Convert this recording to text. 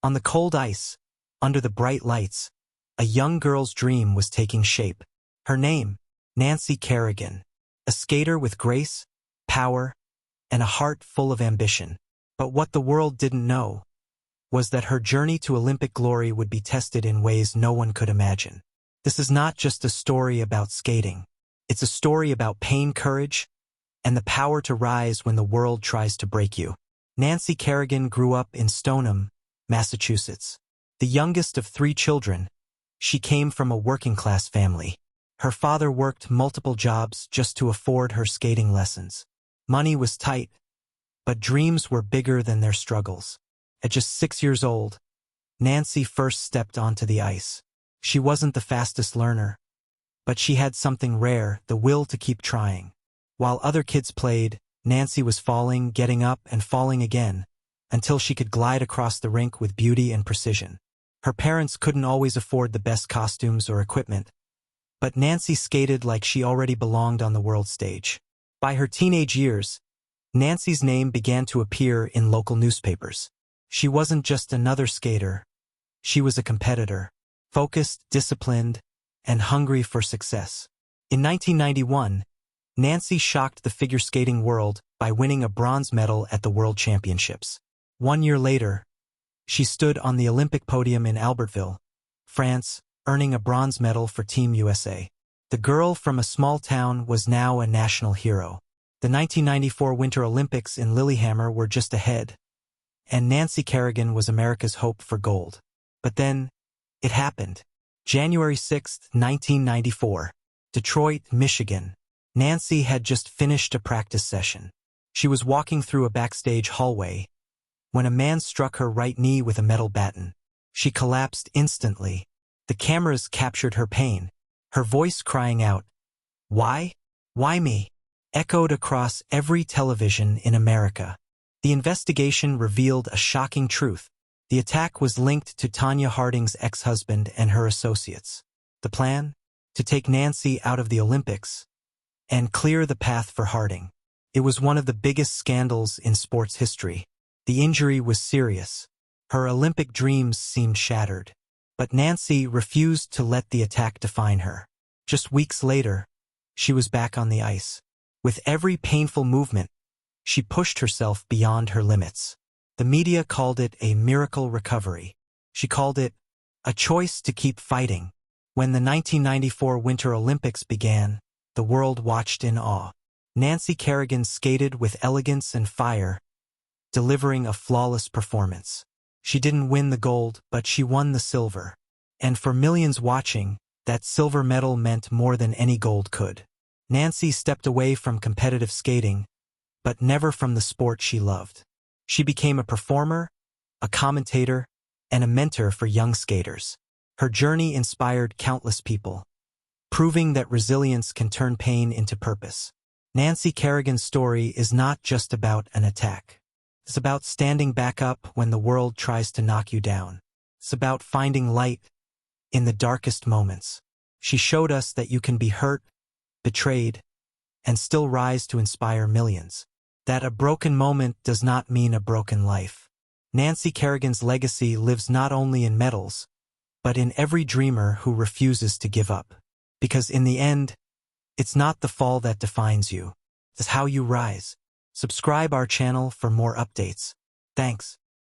On the cold ice, under the bright lights, a young girl's dream was taking shape. Her name, Nancy Kerrigan, a skater with grace, power, and a heart full of ambition. But what the world didn't know was that her journey to Olympic glory would be tested in ways no one could imagine. This is not just a story about skating. It's a story about pain, courage, and the power to rise when the world tries to break you. Nancy Kerrigan grew up in Stoneham, Massachusetts. The youngest of 3 children, she came from a working-class family. Her father worked multiple jobs just to afford her skating lessons. Money was tight, but dreams were bigger than their struggles. At just 6 years old, Nancy first stepped onto the ice. She wasn't the fastest learner, but she had something rare, the will to keep trying. While other kids played, Nancy was falling, getting up, and falling again, until she could glide across the rink with beauty and precision. Her parents couldn't always afford the best costumes or equipment, but Nancy skated like she already belonged on the world stage. By her teenage years, Nancy's name began to appear in local newspapers. She wasn't just another skater. She was a competitor, focused, disciplined, and hungry for success. In 1991, Nancy shocked the figure skating world by winning a bronze medal at the World Championships. 1 year later, she stood on the Olympic podium in Albertville, France, earning a bronze medal for Team USA. The girl from a small town was now a national hero. The 1994 Winter Olympics in Lillehammer were just ahead, and Nancy Kerrigan was America's hope for gold. But then, it happened. January 6, 1994, Detroit, Michigan. Nancy had just finished a practice session. She was walking through a backstage hallway when a man struck her right knee with a metal baton. She collapsed instantly. The cameras captured her pain, her voice crying out, "Why? Why me?" echoed across every television in America. The investigation revealed a shocking truth. The attack was linked to Tonya Harding's ex-husband and her associates. The plan? To take Nancy out of the Olympics and clear the path for Harding. It was one of the biggest scandals in sports history. The injury was serious. Her Olympic dreams seemed shattered. But Nancy refused to let the attack define her. Just weeks later, she was back on the ice. With every painful movement, she pushed herself beyond her limits. The media called it a miracle recovery. She called it a choice to keep fighting. When the 1994 Winter Olympics began, the world watched in awe. Nancy Kerrigan skated with elegance and fire, delivering a flawless performance. She didn't win the gold, but she won the silver. And for millions watching, that silver medal meant more than any gold could. Nancy stepped away from competitive skating, but never from the sport she loved. She became a performer, a commentator, and a mentor for young skaters. Her journey inspired countless people, proving that resilience can turn pain into purpose. Nancy Kerrigan's story is not just about an attack. It's about standing back up when the world tries to knock you down. It's about finding light in the darkest moments. She showed us that you can be hurt, betrayed, and still rise to inspire millions. That a broken moment does not mean a broken life. Nancy Kerrigan's legacy lives not only in medals, but in every dreamer who refuses to give up. Because in the end, it's not the fall that defines you. It's how you rise. Subscribe our channel for more updates. Thanks.